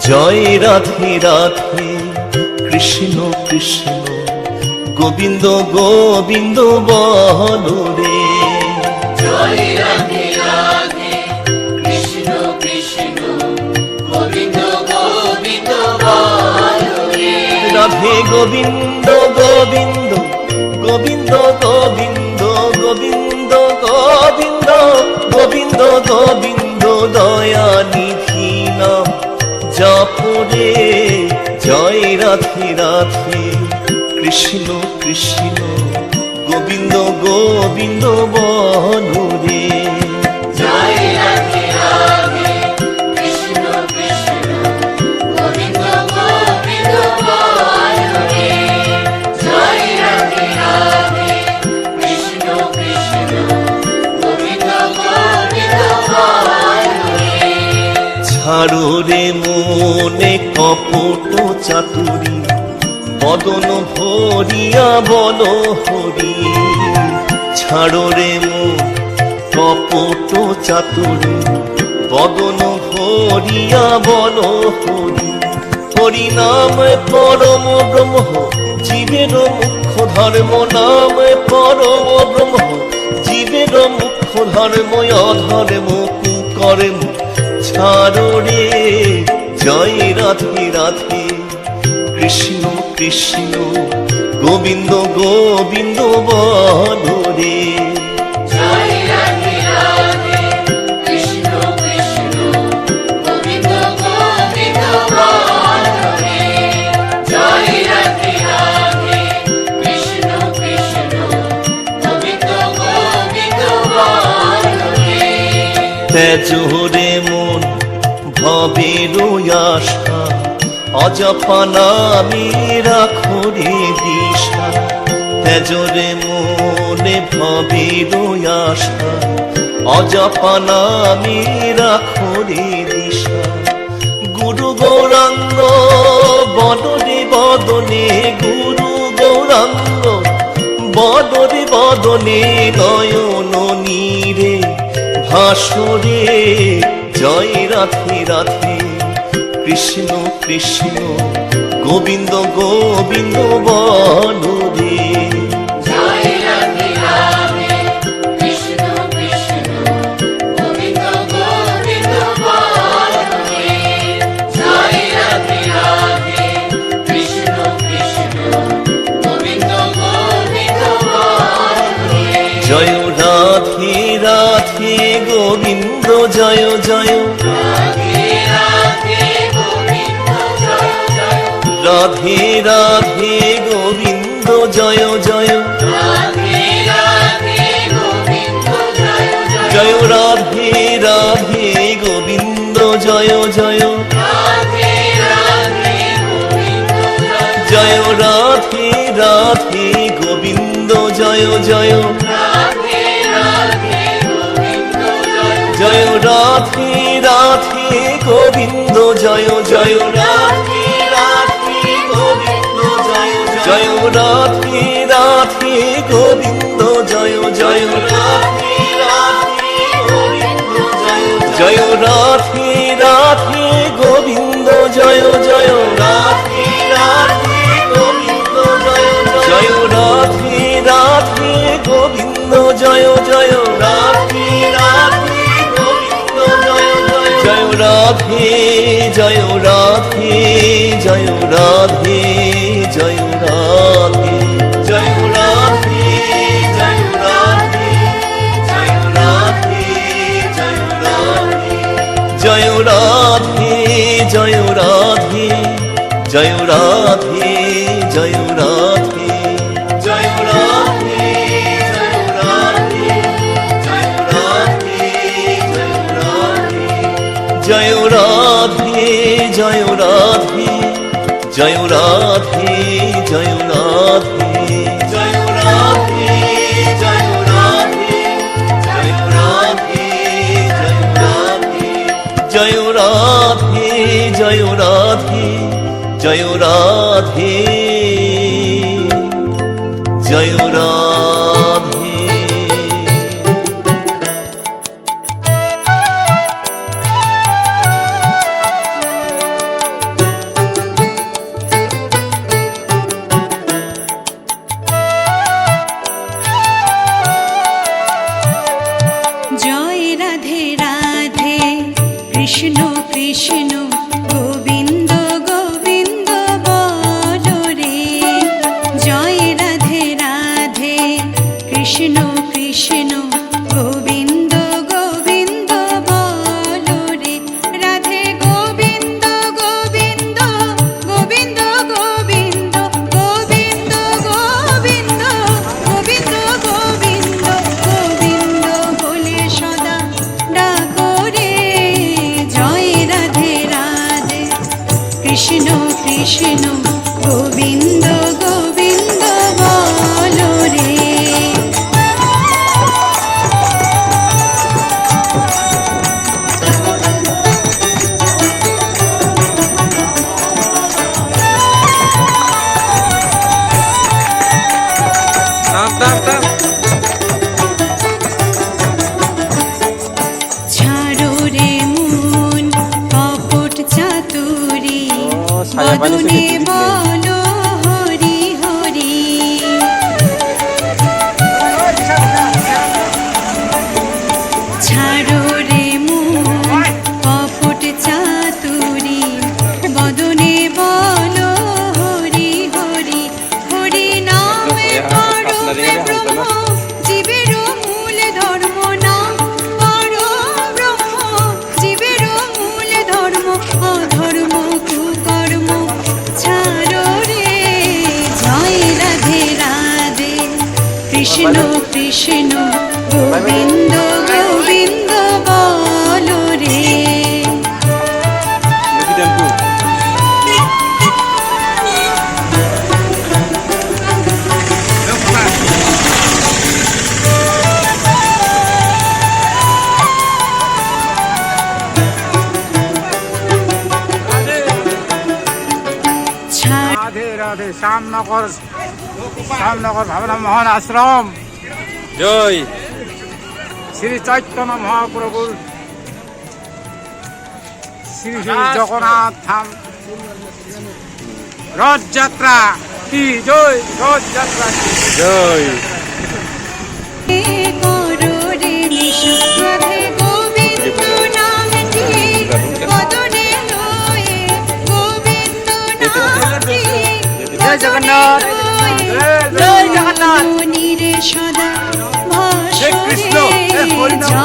জয় রাধে রাধে কৃষ্ণ কৃষ্ণ গোবিন্দ গোবিন্দ বলো রে। জয় রাধে রাধে কৃষ্ণ কৃষ্ণ গোবিন্দ গোবিন্দ বলো রে। রাধে গোবিন্দ গোবিন্দ গোবিন্দ গোবিন্দ গোবিন্দ গোবিন্দ গোবিন্দ গোবিন্দ দয়া নিধি নাম জপরে। জয় রাধে রাধে কৃষ্ণ কৃষ্ণ গোবিন্দ গোবিন্দ বলো রে। জয় রাধে রাধে কৃষ্ণ কৃষ্ণ গোবিন্দ গোবিন্দ বলো রে। জয় রাধে রাধে কৃষ্ণ কৃষ্ণ গোবিন্দ গোবিন্দ বলো রে। ছাড়ো রে মনে কপট চাতুরী বদন ভরিয়া বলো হরি। ছাড়ো রে মন কপট চাতুরী বদন ভরিয়া বলো হরি। হরি নাম পরম ব্রহ্ম জীবের মুখ্য ধর্ম। নাম পরম ব্রহ্ম জীবের মুখ্য ধর্ম। অধর্ম কুকর্ম ছাড়ো রে। জয় রাধে রাধে কৃষ্ণ কৃষ্ণ গোবিন্দ গোবিন্দ বলো রে। জয় রাধে রাধে কৃষ্ণ কৃষ্ণ গোবিন্দ গোবিন্দ বলো রে। জয় রাধে রাধে কৃষ্ণ কৃষ্ণ গোবিন্দ গোবিন্দ বলো রে। তেজো রে মন ভবের আশা অজপা নামে রাখো রে দিশা। তেজো রে মনে ভবের আশা অজপা নামে রাখো রে দিশা। গুরু গৌরাঙ্গ বদনে বদনে গুরু গৌরাঙ্গ বদনে বদনে নয়ন নীরে ভাসরে। জয় রাধে রাধে কৃষ্ণ কৃষ্ণ গোবিন্দ গোবিন্দ বলো রে। জয় রাধে রাধে কৃষ্ণ কৃষ্ণ গোবিন্দ গোবিন্দ বলো রে। জয় রাধে রাধে কৃষ্ণ কৃষ্ণ গোবিন্দ গোবিন্দ বলো রে। জয় রাধে রাধে গোবিন্দ জয় জয়। রাধে রাধে গোবিন্দ জয় জয়। রাধে রাধে গোবিন্দ জয় জয়। রাধে রাধে গোবিন্দ জয় জয়। জয় রাধে রাধে গোবিন্দ জয় জয়। রাধে রাধে গোবিন্দ জয় জয় রাধে রাধে গোবিন্দ জয় জয়। রাধে রাধে গোবিন্দ জয় জয় রাধে রাধে গোবিন্দ জয় জয়। রাধে রাধে গোবিন্দ জয় জয়। রাধে রাধে গোবিন্দ জয় জয়। রাধে রাধে গোবিন্দ জয় জয়। রাধে রাধে গোবিন্দ জয় জয়। রাধে রাধে গোবিন্দ জয় জয়। রাধে রাধে গোবিন্দ জয় জয়। রাধে রাধে গোবিন্দ জয় জয়। জয় রাধে জয় রাধে জয় রাধে জয় রাধে। জয় রাধে জয় রাধে জয় রাধে জয় রাধে। জয় রাধে জয় রাধে জয় রাধে জয় রাধে। জয় রাধে জয় রাধে জয় রাধে জয় রাধে। জয় রাধে জয় রাধে জয় রাধে জয় রাধে। জয় রাধে জয় রাধে জয় রাধে জয় রাধে। জয় রাধে জয় রাধে জয় রাধে জয় রাধে। কৃষ্ণ কৃষ্ণ গোবিন্দ গোবিন্দ বলো রে, জয় রাধে রাধে। কৃষ্ণ কৃষ্ণ গোবিন্দ গোবিন্দ বলো রে, রাধে গোবিন্দ গোবিন্দ গোবিন্দ গোবিন্দ গোবিন্দ গোবিন্দ গোবিন্দ গোবিন্দ গোবিন্দ বলে সদা ডাকো রে, জয় রাধে রাধে। কৃষ্ণ কৃষ্ণ গোবিন্দ গোবিন্দ বলো রে। ছাড়ো রে মন কপট চাতুরি, বদনে বলো হরি হরি। ছাড়ো রে মন কপট চাতুরি, বদনে বলো হরি হরি। হরি নামে করো ব্রহ্ম জীবের মূল ধর্ম, নাম করো ব্রহ্ম জীবের মূল ধর্ম। অধর্ম কুকর্ম ছাড়ো রে, জয় রাধে রাধে। কৃষ্ণ কৃষ্ণ গোবিন্দ গোবিন্দ বলো রে। ছাড় রাধে রাধে। শ্যামনগর ভাবনা মোহন আশ্রম, জয় শ্রী চৈতন্য মহাপ্রভুর শ্রী শ্রী জগন্নাথ ধাম রথযাত্রা কি জয়, রথযাত্রা কি জয়। করো রে মিশু, রাধে গোবিন্দ নামটি বদনে লয়ে, গোবিন্দ নামটি জয় জগন্নাথ, জয় জগন্নাথ। মনিরে সদা হে কৃষ্ণ, হে ভাসরে, হরিনাম।